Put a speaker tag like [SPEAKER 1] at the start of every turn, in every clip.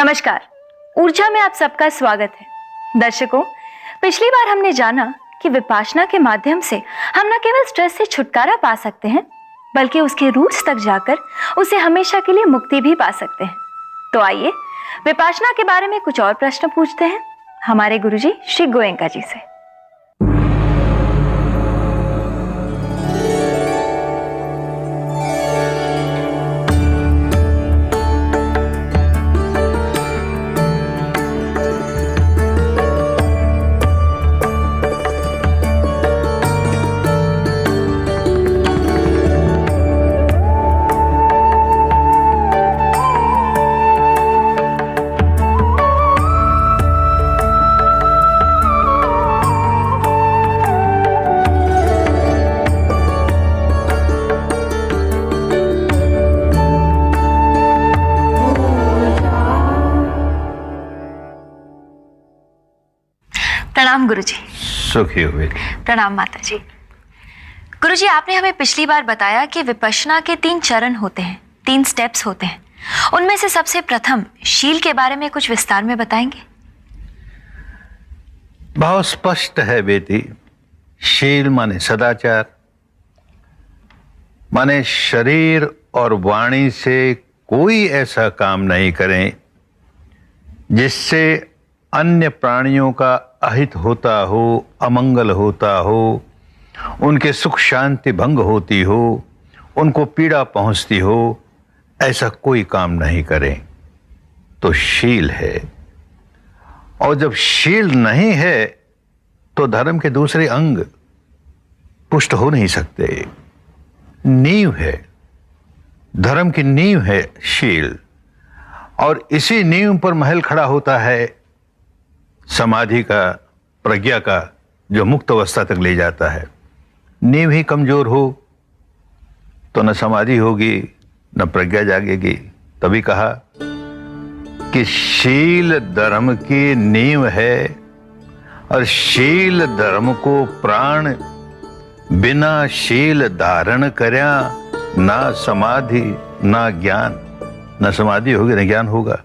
[SPEAKER 1] नमस्कार, ऊर्जा में आप सबका स्वागत है। दर्शकों, पिछली बार हमने जाना कि विपासना के माध्यम से हम न केवल स्ट्रेस से छुटकारा पा सकते हैं, बल्कि उसके रूट्स तक जाकर उसे हमेशा के लिए मुक्ति भी पा सकते हैं। तो आइए विपासना के बारे में कुछ और प्रश्न पूछते हैं हमारे गुरुजी श्री गोयंका जी से। प्रणाम गुरुजी।
[SPEAKER 2] सुखी हुए।
[SPEAKER 1] प्रणाम माता जी। गुरुजी, आपने हमें पिछली बार बताया कि विपश्यना के 3 चरण होते हैं, 3 स्टेप्स होते हैं। उनमें से सबसे प्रथम शील के बारे में कुछ विस्तार में बताएंगे?
[SPEAKER 2] बहुत स्पष्ट है बेटी। शील माने सदाचार, माने शरीर और वाणी से कोई ऐसा काम नहीं करें जिससे अन्य प्राणियों का अहित होता हो, अमंगल होता हो, उनके सुख शांति भंग होती हो, उनको पीड़ा पहुंचती हो, ऐसा कोई काम नहीं करें तो शील है। और जब शील नहीं है तो धर्म के दूसरे अंग पुष्ट हो नहीं सकते। नींव है, धर्म की नींव है शील, और इसी नींव पर महल खड़ा होता है समाधि का, प्रज्ञा का, जो मुक्त अवस्था तक ले जाता है। नींव ही कमजोर हो तो न समाधि होगी न प्रज्ञा जागेगी। तभी कहा कि शील धर्म की नींव है, और शील धर्म को प्राण, बिना शील धारण करया ना समाधि ना ज्ञान। न समाधि होगी न ज्ञान होगा।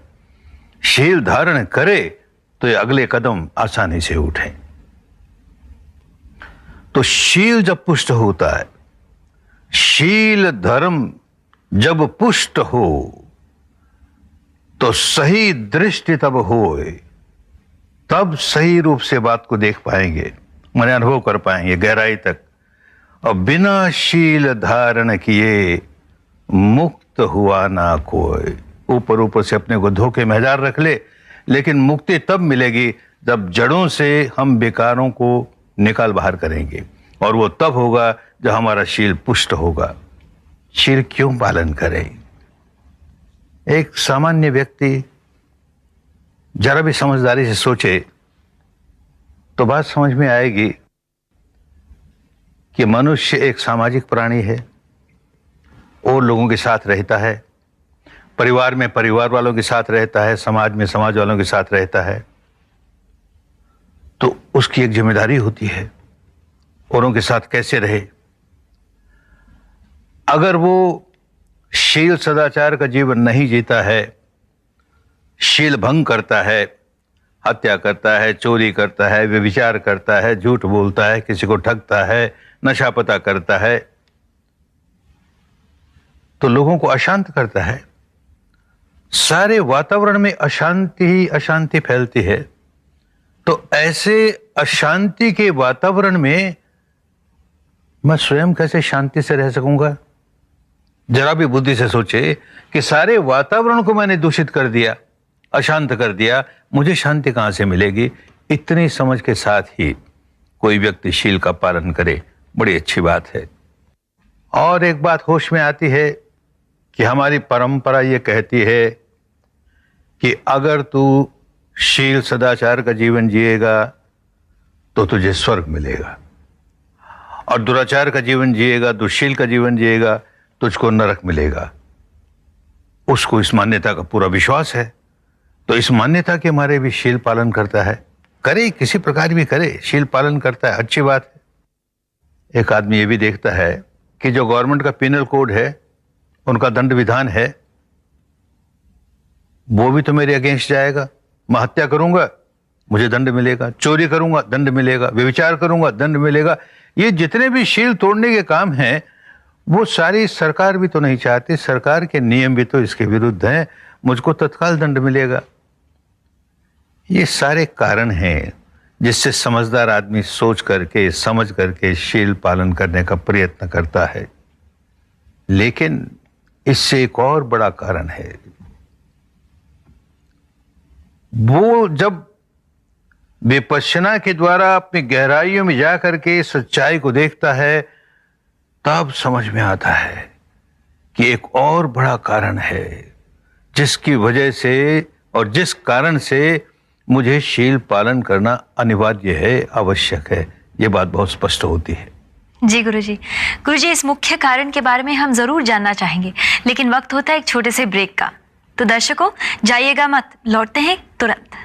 [SPEAKER 2] शील धारण करे तो ये अगले कदम आसानी से उठे। तो शील जब पुष्ट होता है, शील धर्म जब पुष्ट हो तो सही दृष्टि तब होए, तब सही रूप से बात को देख पाएंगे, मन अनुभव कर पाएंगे गहराई तक। और बिना शील धारण किए मुक्त हुआ ना कोई। ऊपर ऊपर से अपने को धोखे में हजार रख ले, लेकिन मुक्ति तब मिलेगी जब जड़ों से हम विकारों को निकाल बाहर करेंगे, और वो तब होगा जब हमारा शील पुष्ट होगा। शील क्यों पालन करें? एक सामान्य व्यक्ति जरा भी समझदारी से सोचे तो बात समझ में आएगी कि मनुष्य एक सामाजिक प्राणी है, और लोगों के साथ रहता है, परिवार में परिवार वालों के साथ रहता है, समाज में समाज वालों के साथ रहता है। तो उसकी एक जिम्मेदारी होती है औरों के साथ कैसे रहे। अगर वो शील सदाचार का जीवन नहीं जीता है, शील भंग करता है, हत्या करता है, चोरी करता है, व्यभिचार करता है, झूठ बोलता है, किसी को ठगता है, नशा पता करता है, तो लोगों को अशांत करता है। सारे वातावरण में अशांति ही अशांति फैलती है। तो ऐसे अशांति के वातावरण में मैं स्वयं कैसे शांति से रह सकूंगा? जरा भी बुद्धि से सोचे कि सारे वातावरण को मैंने दूषित कर दिया, अशांत कर दिया, मुझे शांति कहां से मिलेगी? इतनी समझ के साथ ही कोई व्यक्ति शील का पालन करे, बड़ी अच्छी बात है। और एक बात होश में आती है कि हमारी परंपरा ये कहती है कि अगर तू शील सदाचार का जीवन जिएगा तो तुझे स्वर्ग मिलेगा, और दुराचार का जीवन जिएगा, दुशील का जीवन जिएगा, तुझको नरक मिलेगा। उसको इस मान्यता का पूरा विश्वास है, तो इस मान्यता के मारे भी शील पालन करता है। करे, किसी प्रकार भी करे, शील पालन करता है, अच्छी बात है। एक आदमी ये भी देखता है कि जो गवर्नमेंट का पिनल कोड है, उनका दंड विधान है, वो भी तो मेरे अगेंस्ट जाएगा। मैं हत्या करूंगा, मुझे दंड मिलेगा, चोरी करूंगा, दंड मिलेगा, व्यभिचार करूंगा, दंड मिलेगा। ये जितने भी शील तोड़ने के काम हैं, वो सारी सरकार भी तो नहीं चाहती, सरकार के नियम भी तो इसके विरुद्ध हैं, मुझको तत्काल दंड मिलेगा। ये सारे कारण हैं जिससे समझदार आदमी सोच करके, समझ करके शील पालन करने का प्रयत्न करता है। लेकिन इससे एक और बड़ा कारण है, वो जब विपश्यना के द्वारा अपनी गहराइयों में जाकर के सच्चाई को देखता है, तब समझ में आता है कि एक और बड़ा कारण है जिसकी वजह से और जिस कारण से मुझे शील पालन करना अनिवार्य है, आवश्यक है। यह बात बहुत स्पष्ट होती है।
[SPEAKER 1] जी गुरुजी, गुरुजी इस मुख्य कारण के बारे में हम जरूर जानना चाहेंगे, लेकिन वक्त होता है एक छोटे से ब्रेक का। तो दर्शकों जाइएगा मत, लौटते हैं तुरंत।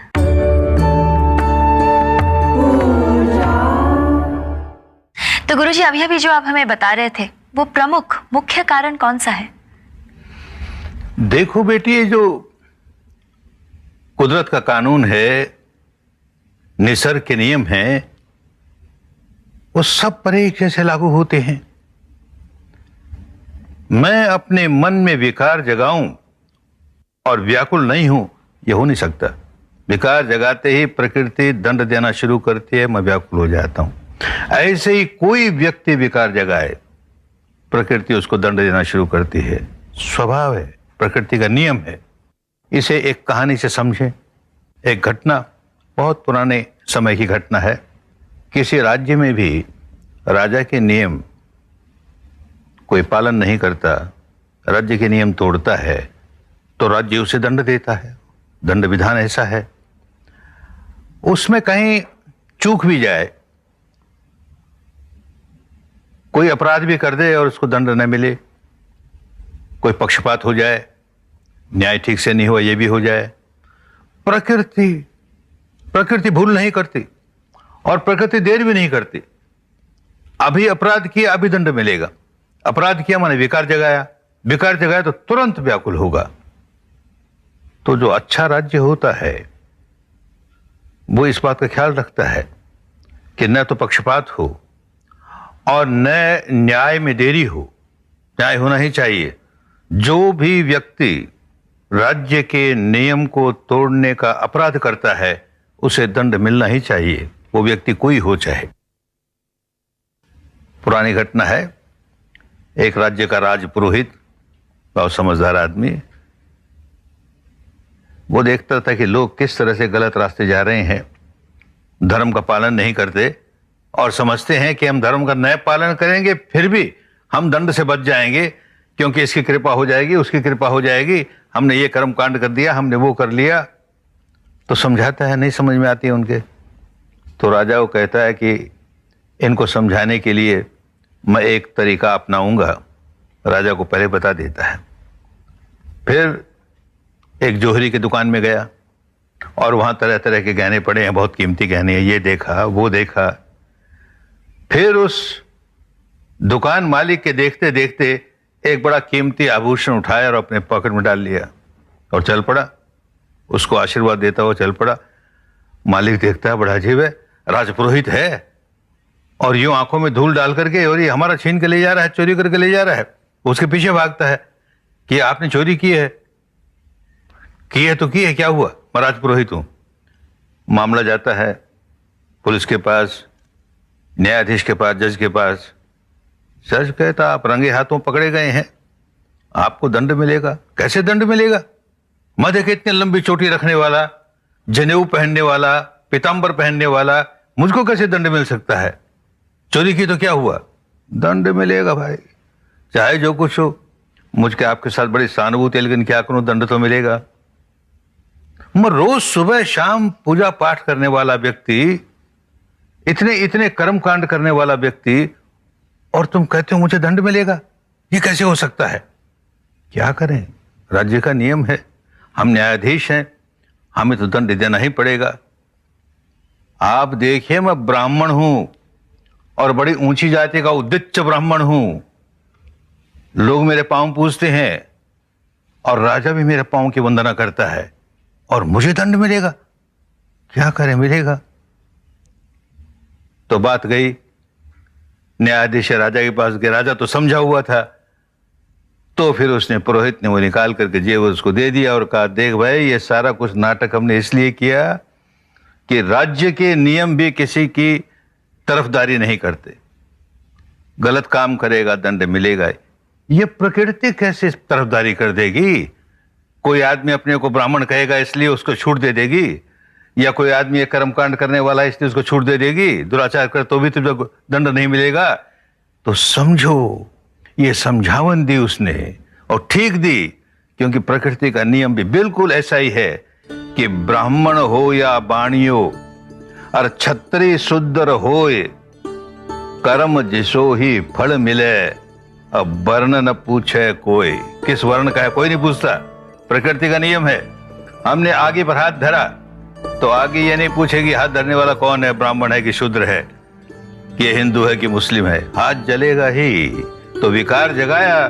[SPEAKER 1] तो गुरुजी अभी अभी जो आप हमें बता रहे थे, वो प्रमुख मुख्य कारण कौन सा है?
[SPEAKER 2] देखो बेटी, ये जो कुदरत का कानून है, निसर्ग के नियम हैं, वो सब पर एक जैसे लागू होते हैं। मैं अपने मन में विकार जगाऊं और व्याकुल नहीं हूं, यह हो नहीं सकता। विकार जगाते ही प्रकृति दंड देना शुरू करती है, मैं व्याकुल हो जाता हूं। ऐसे ही कोई व्यक्ति विकार जगाए, प्रकृति उसको दंड देना शुरू करती है। स्वभाव है, प्रकृति का नियम है। इसे एक कहानी से समझें। एक घटना बहुत पुराने समय की घटना है। किसी राज्य में भी राजा के नियम कोई पालन नहीं करता, राज्य के नियम तोड़ता है, तो राज्य उसे दंड देता है। दंड विधान ऐसा है। उसमें कहीं चूक भी जाए, कोई अपराध भी कर दे और उसको दंड न मिले, कोई पक्षपात हो जाए, न्याय ठीक से नहीं हुआ, ये भी हो जाए, प्रकृति भूल नहीं करती और प्रकृति देर भी नहीं करती। अभी अपराध किया, अभी दंड मिलेगा। अपराध किया माने विकार जगाया तो तुरंत व्याकुल होगा। तो जो अच्छा राज्य होता है वो इस बात का ख्याल रखता है कि न तो पक्षपात हो और न न्याय में देरी हो। न्याय होना ही चाहिए। जो भी व्यक्ति राज्य के नियम को तोड़ने का अपराध करता है उसे दंड मिलना ही चाहिए, वो व्यक्ति कोई हो चाहे। पुरानी घटना है। एक राज्य का राजपुरोहित, बहुत समझदार आदमी, वो देखता था कि लोग किस तरह से गलत रास्ते जा रहे हैं, धर्म का पालन नहीं करते और समझते हैं कि हम धर्म का नए पालन करेंगे फिर भी हम दंड से बच जाएंगे, क्योंकि इसकी कृपा हो जाएगी, उसकी कृपा हो जाएगी, हमने ये कर्म कांड कर दिया, हमने वो कर लिया। तो समझाता है, नहीं समझ में आती है उनके। तो राजा को कहता है कि इनको समझाने के लिए मैं एक तरीका अपनाऊंगा। राजा को पहले बता देता है। फिर एक जोहरी की दुकान में गया और वहां तरह तरह के गहने पड़े हैं, बहुत कीमती गहने हैं, ये देखा वो देखा। फिर उस दुकान मालिक के देखते देखते एक बड़ा कीमती आभूषण उठाया और अपने पॉकेट में डाल लिया और चल पड़ा। उसको आशीर्वाद देता हुआ चल पड़ा। मालिक देखता है, बड़ा अजीब है, राजपुरोहित है और यूं आंखों में धूल डाल करके और ये हमारा छीन के ले जा रहा है, चोरी करके ले जा रहा है। उसके पीछे भागता है कि आपने चोरी की है तो की है, क्या हुआ, मैं राजपुरोहित हूं। मामला जाता है पुलिस के पास, न्यायाधीश के पास, जज के पास। जज कहता आप रंगे हाथों पकड़े गए हैं, आपको दंड मिलेगा। कैसे दंड मिलेगा? मैं देखे इतनी लंबी चोटी रखने वाला, जनेऊ पहनने वाला, पीतांबर पहनने वाला, मुझको कैसे दंड मिल सकता है? चोरी की तो क्या हुआ? दंड मिलेगा भाई, चाहे जो कुछ हो। मुझके आपके साथ बड़ी सहानुभूति, लेकिन क्या करूं, दंड तो मिलेगा। मैं रोज सुबह शाम पूजा पाठ करने वाला व्यक्ति, इतने इतने कर्म कांड करने वाला व्यक्ति, और तुम कहते हो मुझे दंड मिलेगा? ये कैसे हो सकता है? क्या करें, राज्य का नियम है, हम न्यायाधीश हैं, हमें तो दंड देना ही पड़ेगा। आप देखिए, मैं ब्राह्मण हूं और बड़ी ऊंची जाति का उद्दिष्ट ब्राह्मण हूं। लोग मेरे पांव पूजते हैं और राजा भी मेरे पांव की वंदना करता है। और मुझे दंड मिलेगा, क्या करें, मिलेगा। तो बात गई न्यायाधीश राजा के पास गया। राजा तो समझा हुआ था, तो फिर उसने पुरोहित ने वो निकाल करके जेब उसको दे दिया और कहा, देख भाई, ये सारा कुछ नाटक हमने इसलिए किया कि राज्य के नियम भी किसी की तरफदारी नहीं करते। गलत काम करेगा दंड मिलेगा। ये प्रकृति कैसे तरफदारी कर देगी? कोई आदमी अपने को ब्राह्मण कहेगा इसलिए उसको छूट दे देगी, या कोई आदमी एक कर्मकांड करने वाला है इसलिए उसको छूट दे देगी? दुराचार कर तो भी तुझे दंड नहीं मिलेगा। तो समझो, ये समझावन दी उसने, और ठीक दी, क्योंकि प्रकृति का नियम भी बिल्कुल ऐसा ही है कि ब्राह्मण हो या बाणियो, और क्षत्रिय शूद्र होए, कर्म जिसो ही फल मिले, अब वर्ण न पूछे कोई। किस वर्ण का है कोई नहीं पूछता, प्रकृति का नियम है। हमने आगे पर हाथ धरा तो आगे ये नहीं पूछेगी हाथ धरने वाला कौन है, ब्राह्मण है कि शूद्र है, कि हिंदू है कि मुस्लिम है। हाथ जलेगा ही, तो विकार जगाया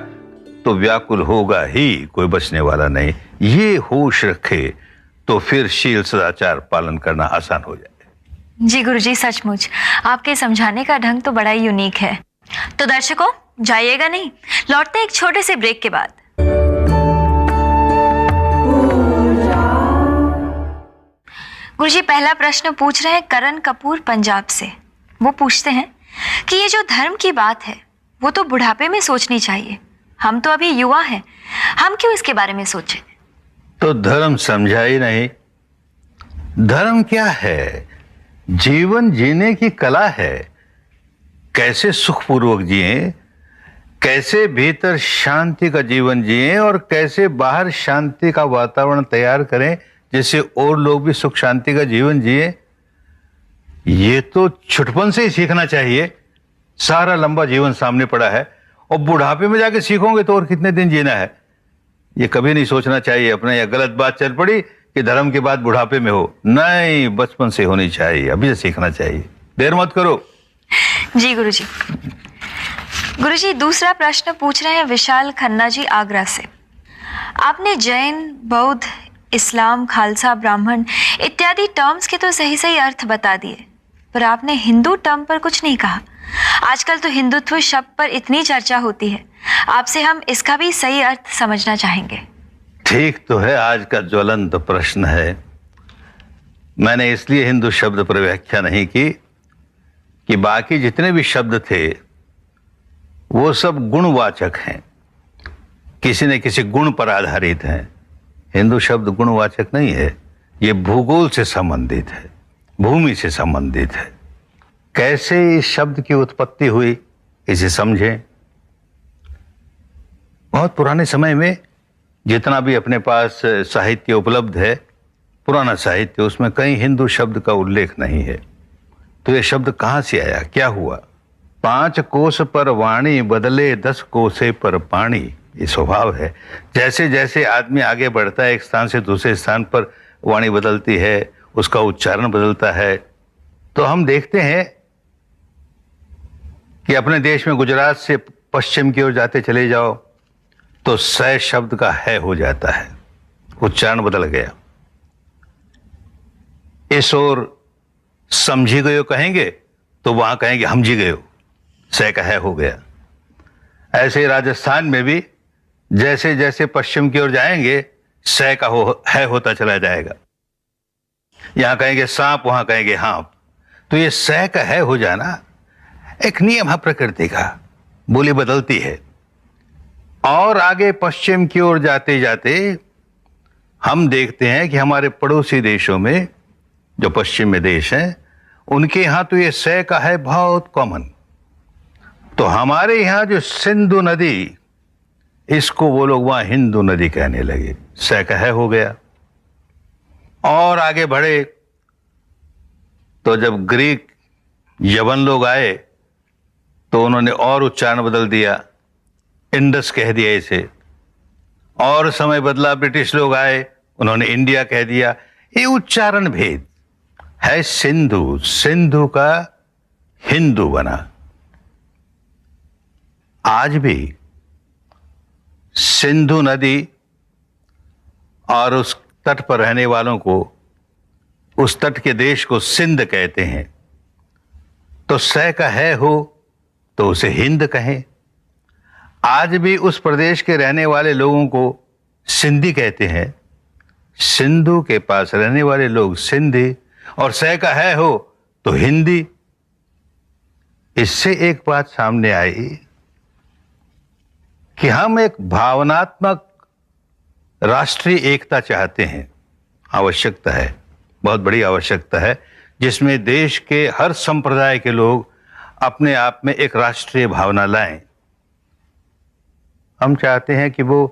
[SPEAKER 2] तो व्याकुल होगा ही, कोई बचने वाला नहीं। ये होश रखे तो फिर शील सदाचार पालन करना आसान हो जाए।
[SPEAKER 1] जी गुरुजी, सचमुच आपके समझाने का ढंग तो बड़ा ही यूनिक है। तो दर्शकों, जाइएगा नहीं, लौटते एक छोटे से ब्रेक के बाद। गुरुजी, पहला प्रश्न पूछ रहे हैं करण कपूर पंजाब से। वो पूछते हैं कि ये जो धर्म की बात है वो तो बुढ़ापे में सोचनी चाहिए, हम तो अभी युवा हैं, हम क्यों इसके बारे में सोचें?
[SPEAKER 2] तो धर्म समझा ही नहीं। धर्म क्या है? जीवन जीने की कला है। कैसे सुखपूर्वक जिए, कैसे भीतर शांति का जीवन जिए, और कैसे बाहर शांति का वातावरण तैयार करें जिससे और लोग भी सुख शांति का जीवन जिए। ये तो छुटपन से ही सीखना चाहिए। सारा लंबा जीवन सामने पड़ा है, और बुढ़ापे में जाके सीखोगे तो और कितने दिन जीना है, ये कभी नहीं सोचना चाहिए अपने। या गलत बात चल पड़ी कि धर्म की बात बुढ़ापे में हो, नहीं, बचपन से होनी चाहिए, अभी से सीखना चाहिए, देर मत करो।
[SPEAKER 1] जी गुरुजी। गुरुजी, दूसरा प्रश्न पूछ रहे हैं विशाल खन्ना जी आगरा से। आपने जैन, बौद्ध, इस्लाम, खालसा, ब्राह्मण इत्यादि टर्म्स के तो सही सही अर्थ बता दिए, पर आपने हिंदू टर्म पर कुछ नहीं कहा। आजकल तो हिंदुत्व शब्द पर इतनी चर्चा होती है, आपसे हम इसका भी सही अर्थ समझना चाहेंगे।
[SPEAKER 2] ठीक तो है, आज का ज्वलंत प्रश्न है। मैंने इसलिए हिंदू शब्द पर व्याख्या नहीं की कि बाकी जितने भी शब्द थे वो सब गुणवाचक हैं, किसी न किसी गुण पर आधारित हैं। हिंदू शब्द गुणवाचक नहीं है, ये भूगोल से संबंधित है, भूमि से संबंधित है। कैसे इस शब्द की उत्पत्ति हुई इसे समझें। बहुत पुराने समय में जितना भी अपने पास साहित्य उपलब्ध है, पुराना साहित्य, उसमें कहीं हिंदू शब्द का उल्लेख नहीं है। तो ये शब्द कहाँ से आया, क्या हुआ? 5 कोस पर वाणी बदले 10 कोसे पर पानी, ये स्वभाव है। जैसे जैसे आदमी आगे बढ़ता है एक स्थान से दूसरे स्थान पर वाणी बदलती है, उसका उच्चारण बदलता है। तो हम देखते हैं कि अपने देश में गुजरात से पश्चिम की ओर जाते चले जाओ तो सै शब्द का है हो जाता है, उच्चारण बदल गया। इस ओर समझी गयो कहेंगे तो वहां कहेंगे हम जी गयो, सै का है हो गया। ऐसे राजस्थान में भी जैसे जैसे पश्चिम की ओर जाएंगे सै का है होता चला जाएगा। यहां कहेंगे सांप, वहां कहेंगे हाँप। तो ये सै का है हो जाना एक नियम है प्रकृति का, बोली बदलती है। और आगे पश्चिम की ओर जाते जाते हम देखते हैं कि हमारे पड़ोसी देशों में, जो पश्चिम में देश हैं, उनके यहां तो ये सै का है बहुत कॉमन। तो हमारे यहां जो सिंधु नदी, इसको वो लोग वहां हिंदू नदी कहने लगे, सै का है हो गया। और आगे बढ़े तो जब ग्रीक यवन लोग आए तो उन्होंने और उच्चारण बदल दिया, इंडस कह दिया इसे। और समय बदला, ब्रिटिश लोग आए, उन्होंने इंडिया कह दिया। ये उच्चारण भेद है। सिंधु, सिंधु का हिंदू बना। आज भी सिंधु नदी और उस तट पर रहने वालों को, उस तट के देश को सिंध कहते हैं। तो सह का है हो तो उसे हिंद कहें। आज भी उस प्रदेश के रहने वाले लोगों को सिंधी कहते हैं। सिंधु के पास रहने वाले लोग सिंधी, और सह का है हो तो हिंदी। इससे एक बात सामने आई कि हम एक भावनात्मक राष्ट्रीय एकता चाहते हैं। आवश्यकता है, बहुत बड़ी आवश्यकता है, जिसमें देश के हर संप्रदाय के लोग अपने आप में एक राष्ट्रीय भावना लाएं। हम चाहते हैं कि वो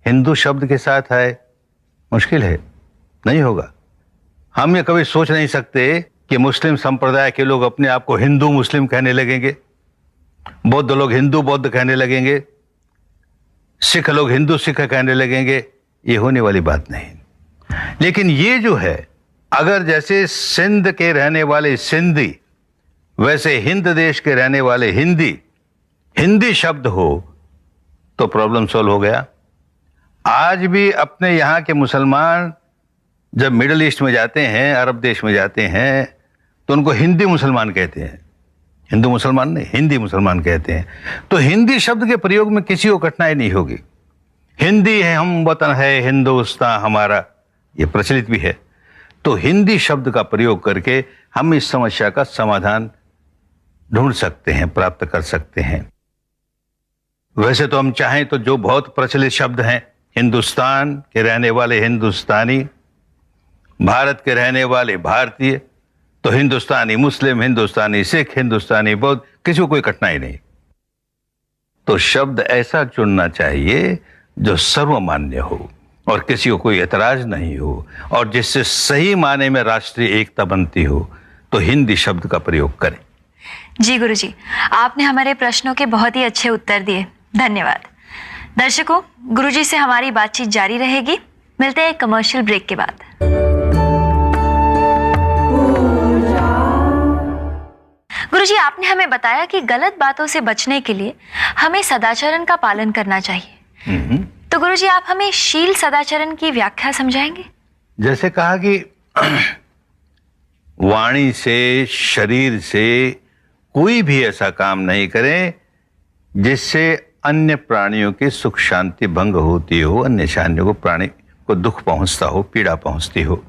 [SPEAKER 2] हिंदू शब्द के साथ आए। मुश्किल है, नहीं होगा। हम ये कभी सोच नहीं सकते कि मुस्लिम संप्रदाय के लोग अपने आप को हिंदू मुस्लिम कहने लगेंगे, बौद्ध लोग हिंदू बौद्ध कहने लगेंगे, सिख लोग हिंदू सिख कहने लगेंगे। ये होने वाली बात नहीं। लेकिन ये जो है, अगर जैसे सिंध के रहने वाले सिंधी, वैसे हिंद देश के रहने वाले हिंदी, हिंदी शब्द हो तो प्रॉब्लम सॉल्व हो गया। आज भी अपने यहाँ के मुसलमान जब मिडिल ईस्ट में जाते हैं, अरब देश में जाते हैं, तो उनको हिंदी मुसलमान कहते हैं। हिंदू मुसलमान नहीं, हिंदी मुसलमान कहते हैं। तो हिंदी शब्द के प्रयोग में किसी को कठिनाई नहीं होगी। हिंदी है, हम वतन है हिंदुस्तान हमारा, ये प्रचलित भी है। तो हिंदी शब्द का प्रयोग करके हम इस समस्या का समाधान ढूंढ सकते हैं, प्राप्त कर सकते हैं। वैसे तो हम चाहें तो जो बहुत प्रचलित शब्द हैं, हिंदुस्तान के रहने वाले हिंदुस्तानी, भारत के रहने वाले भारतीय, तो हिंदुस्तानी मुस्लिम, हिंदुस्तानी सिख, हिंदुस्तानी बौद्ध, किसी को कोई कठिनाई नहीं। तो शब्द ऐसा चुनना चाहिए जो सर्वमान्य हो और किसी को कोई एतराज नहीं हो, और जिससे सही माने में राष्ट्रीय एकता बनती हो। तो हिंदी शब्द का प्रयोग करें।
[SPEAKER 1] जी गुरुजी, आपने हमारे प्रश्नों के बहुत ही अच्छे उत्तर दिए, धन्यवाद। दर्शकों, गुरुजी से हमारी बातचीत जारी रहेगी। मिलते हैं एक कमर्शियल ब्रेक के बाद। गुरुजी, आपने हमें बताया कि गलत बातों से बचने के लिए हमें सदाचरण का पालन करना चाहिए। तो गुरुजी, आप हमें शील सदाचरण की व्याख्या समझाएंगे?
[SPEAKER 2] जैसे कहा कि वाणी से, शरीर से कोई भी ऐसा काम नहीं करें जिससे अन्य प्राणियों की सुख शांति भंग होती हो, अन्य शान्यों को, प्राणी को दुख पहुंचता हो, पीड़ा पहुंचती हो।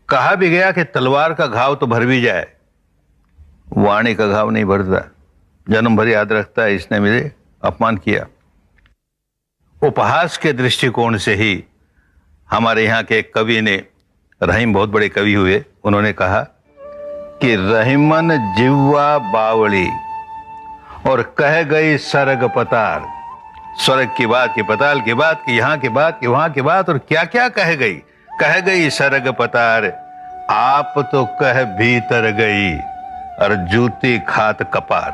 [SPEAKER 2] कहा भी गया कि तलवार का घाव तो भर भी जाए, वाणी का घाव नहीं भरता। जन्म भर याद रखता है, इसने मुझे अपमान किया। उपहास के दृष्टिकोण से ही हमारे यहाँ के एक कवि ने, रहीम बहुत बड़े कवि हुए, उन्होंने कहा कि रहीमन जिह्वा बावली और कह गई सरग पतार। स्वर्ग की बात, की पताल की बात, की यहाँ की बात, की वहां की बात, और क्या क्या कह गई सरग पतार। आप तो कह भीतर गई और जूती खात कपार।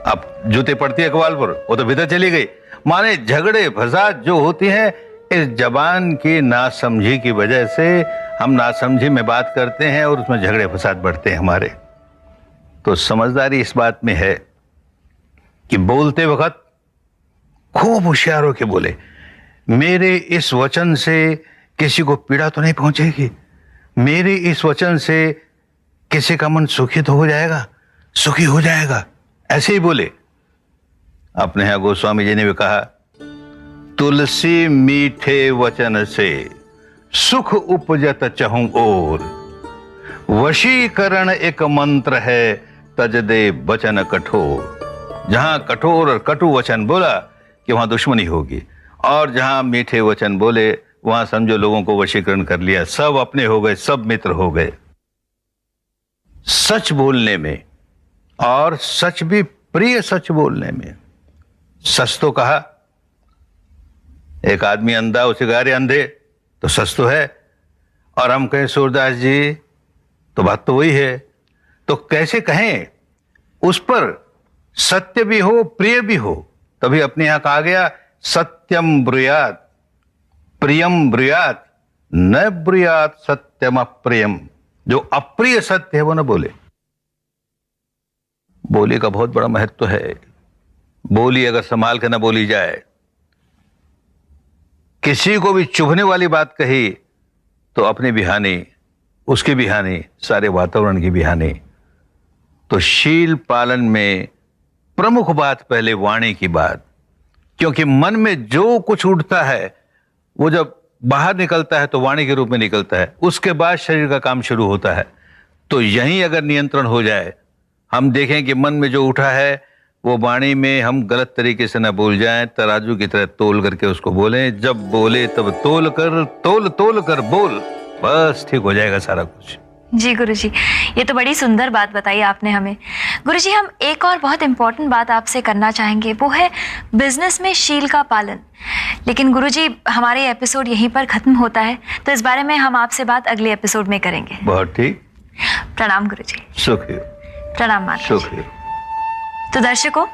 [SPEAKER 2] अब जूती पड़ती है कपाल पर, वो तो भीतर चली गई। माने झगड़े फसाद जो होती है, इस जबान की नासमझी की वजह से हम नासमझी में बात करते हैं और उसमें झगड़े फसाद बढ़ते हैं हमारे। तो समझदारी इस बात में है कि बोलते वक्त खूब होशियार होकर बोले, मेरे इस वचन से किसी को पीड़ा तो नहीं पहुंचेगी, मेरे इस वचन से किसी का मन सुखी तो हो जाएगा, सुखी हो जाएगा, ऐसे ही बोले। अपने यहां गोस्वामी जी ने भी कहा, तुलसी मीठे वचन से सुख उपजत चहूं और, वशीकरण एक मंत्र है तज दे वचन कठोर। जहां कठोर और कटु वचन बोला कि वहां दुश्मनी होगी, और जहां मीठे वचन बोले वहां समझो लोगों को वशीकरण कर लिया, सब अपने हो गए, सब मित्र हो गए। सच बोलने में, और सच भी प्रिय सच बोलने में। सच तो कहा, एक आदमी अंधा, उसे कहा रे अंधे, तो सच तो है। और हम कहें सूरदास जी, तो बात तो वही है। तो कैसे कहें, उस पर सत्य भी हो, प्रिय भी हो। तभी अपने यहां कहा गया, सत्यम ब्रूयात प्रियम ब्रूयात न ब्रूयात सत्यम अप्रियम। जो अप्रिय सत्य है वो न बोले। बोली का बहुत बड़ा महत्व है। बोली अगर संभाल के न बोली जाए किसी को भी चुभने वाली बात कही तो अपने भी हानि, उसकी भी हानि, सारे वातावरण की भी हानि। तो शील पालन में प्रमुख बात पहले वाणी की बात, क्योंकि मन में जो कुछ उठता है वो जब बाहर निकलता है तो वाणी के रूप में निकलता है, उसके बाद शरीर का काम शुरू होता है। तो यहीं अगर नियंत्रण हो जाए, हम देखें कि मन में जो उठा है वो वाणी में हम गलत तरीके से ना बोल जाएं, तराजू की तरह तोल करके उसको बोलें, जब बोले तब तोल कर बोल, बस ठीक हो जाएगा सारा कुछ।
[SPEAKER 1] जी गुरुजी, ये तो बड़ी सुंदर बात बताई आपने हमें। गुरुजी, हम एक और बहुत इंपॉर्टेंट बात आपसे करना चाहेंगे, वो है बिजनेस में शील का पालन। लेकिन गुरुजी, हमारे एपिसोड यहीं पर खत्म होता है, तो इस बारे में हम आपसे बात अगले एपिसोड में करेंगे।
[SPEAKER 2] बहुत ठीक।
[SPEAKER 1] प्रणाम गुरुजी।
[SPEAKER 2] सुखी।
[SPEAKER 1] प्रणाम माता जी। तो दर्शकों,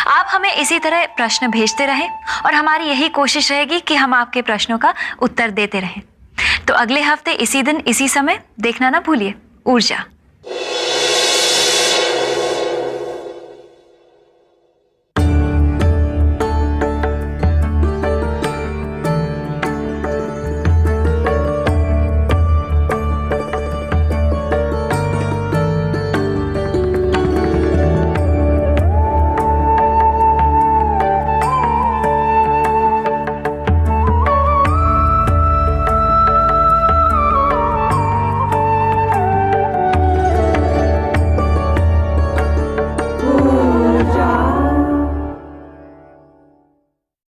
[SPEAKER 1] आप हमें इसी तरह प्रश्न भेजते रहें और हमारी यही कोशिश रहेगी कि हम आपके प्रश्नों का उत्तर देते रहें। तो अगले हफ्ते इसी दिन इसी समय देखना ना भूलिए ऊर्जा।